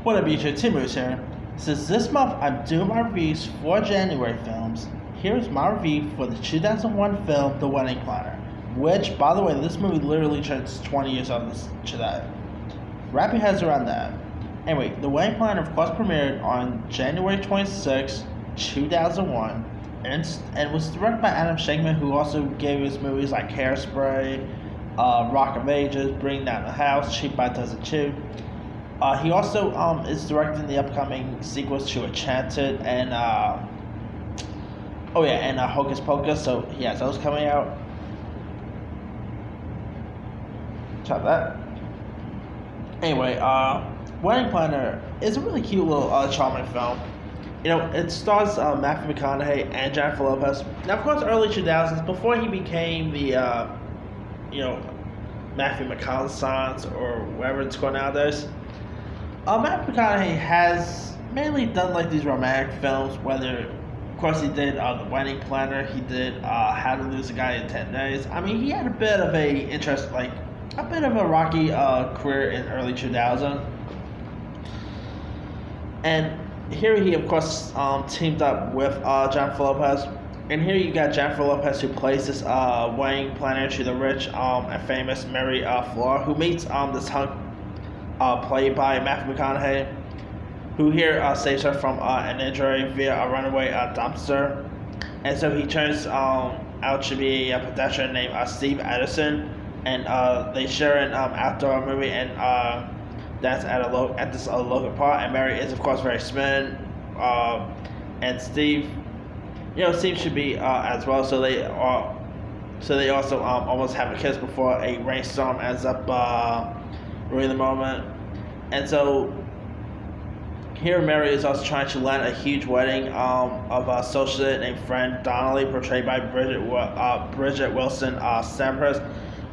What up, YouTube? Timus here. Since this month I'm doing my reviews for January films, here's my review for the 2001 film The Wedding Planner, which, by the way, this movie literally turns 20 years old today. Wrap your heads around that. Anyway, The Wedding Planner, of course, premiered on January 26, 2001, and was directed by Adam Shankman, who also gave us movies like Hairspray, Rock of Ages, Bring Down the House, Cheap by Dozen Two. He also is directing the upcoming sequels to Enchanted and Hocus Pocus. So he has those coming out. Chop that. Anyway, Wedding Planner is a really cute little charming film. You know, it stars Matthew McConaughey and Jennifer Lopez. Now, of course, early 2000s, before he became the Matthew McConaughey or whatever it's called nowadays. Matthew McConaughey has mainly done like these romantic films. Whether, of course, he did The Wedding Planner. He did How to Lose a Guy in 10 Days. I mean, he had a bit of a rocky career in early 2000. And here he, of course, teamed up with Jennifer Lopez. And here you got Jennifer Lopez, who plays this wedding planner to the rich and famous Mary Flora, who meets this hunk played by Matthew McConaughey, who here saves her from an injury via a runaway dumpster. And so he turns out to be a pedestrian named Steve Edison, and they share an outdoor movie and dance at this local park. And Mary is, of course, very smitten, and Steve, seems to be as well. So they also almost have a kiss before a rainstorm ends up ruining the moment. And so here Mary is also trying to land a huge wedding of a socialite named Fran Donnelly, portrayed by Bridget Wilson Sempress,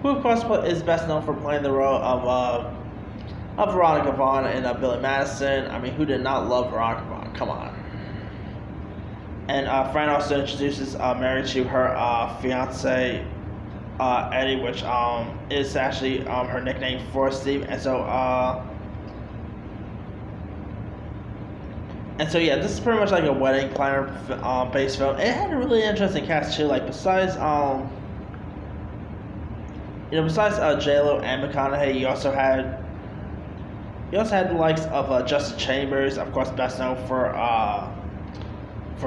who of course is best known for playing the role of Veronica Vaughn in Billy Madison. I mean, who did not love Veronica Vaughn? Come on. And Fran also introduces Mary to her fiance Eddie, which is actually her nickname for Steve. And so yeah, this is pretty much like a wedding planner based film. It had a really interesting cast too. Like besides J-Lo and McConaughey, you also had the likes of Justin Chambers, of course, best known for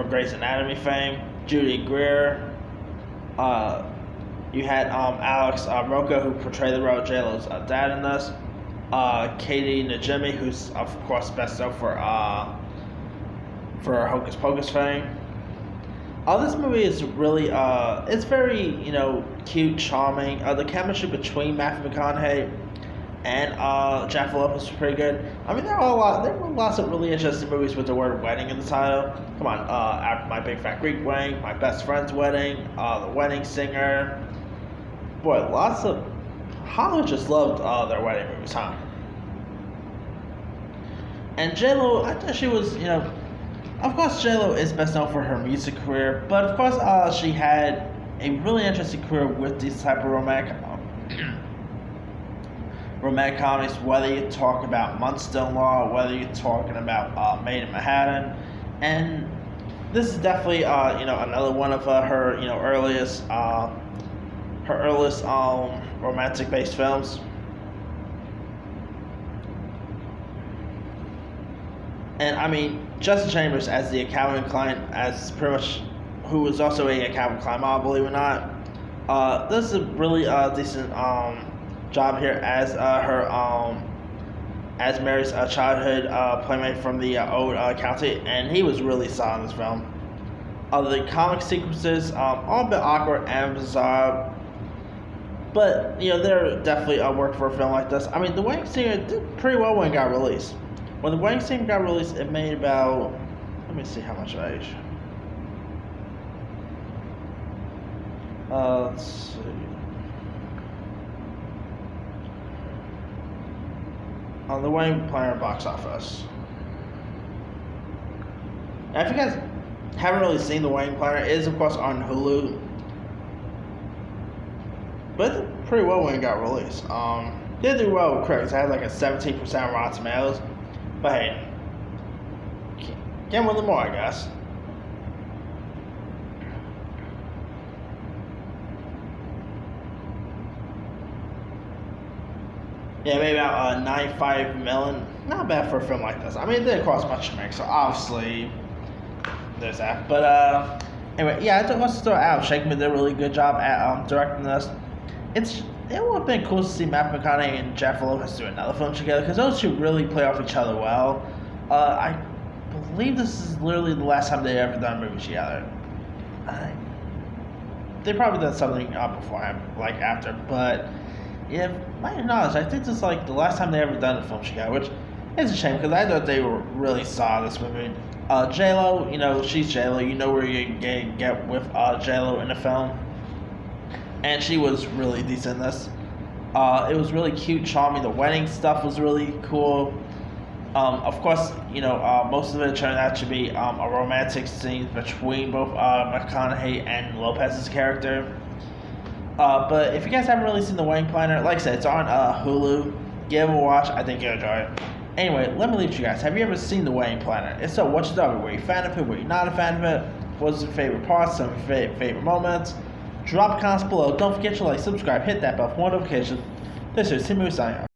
Grey's Anatomy fame, Judy Greer. You had Alex Rocco, who portrayed the role of J-Lo's dad in this. Katie Najimy, who's of course best known for Hocus Pocus fame. This movie is really it's very cute, charming. The chemistry between Matthew McConaughey and Jennifer Lopez was pretty good. I mean, there were lots of really interesting movies with the word wedding in the title. Come on, My Big Fat Greek Wedding, My Best Friend's Wedding, The Wedding Singer. Boy, Hollywood just loved their wedding movies, huh? And J-Lo, I thought she was, of course J-Lo is best known for her music career, but of course she had a really interesting career with these type of romantic comedies, whether you talk about Monster-in-Law, whether you're talking about Made in Manhattan. And this is definitely another one of her earliest romantic based films. And I mean, Justin Chambers as the Calvin Klein, as pretty much, who was also a Calvin Klein model, believe it or not. This is a really decent job here as as Mary's childhood playmate from the old county, and he was really solid in this film. The comic sequences all a bit awkward and bizarre, but they're definitely a work for a film like this. I mean, The Wedding Singer did pretty well when it got released. When The Wedding Singer got released, it made about, let me see how much of age. Let's see. On The Wedding Planner box office. Now, if you guys haven't really seen The Wedding Planner, it is of course on Hulu. But it did pretty well when it got released. Did do well with critics. It had like a 17% on Rotten Tomatoes. But hey, can't win them more, I guess. Yeah, maybe about 95 million. Not bad for a film like this. I mean, it didn't cost much to make, so obviously there's that. But anyway, yeah, I think let's throw Adam Shankman did a really good job at directing this. It would have been cool to see Matthew McConaughey and Jennifer Lopez do another film together because those two really play off each other well. I believe this is literally the last time they ever done a movie together. They probably done something beforehand, like after, but yeah, my knowledge, I think this is like the last time they ever done a film together, which is a shame because I thought they were really saw this movie. J Lo, she's J Lo. You know where you get with J Lo in the film, and she was really decent in this. It was really cute, charming. The wedding stuff was really cool. Of course, most of it turned out to be a romantic scene between both McConaughey and Lopez's character. But if you guys haven't really seen The Wedding Planner, like I said, it's on Hulu. Give it a watch. I think you'll enjoy it. Anyway, let me leave you guys. Have you ever seen The Wedding Planner? If so, what's your thought? Were you a fan of it? Were you not a fan of it? What's your favorite parts? Some of your favorite moments? Drop comments below. Don't forget to like, subscribe, hit that bell for notifications. This is Tim signing out.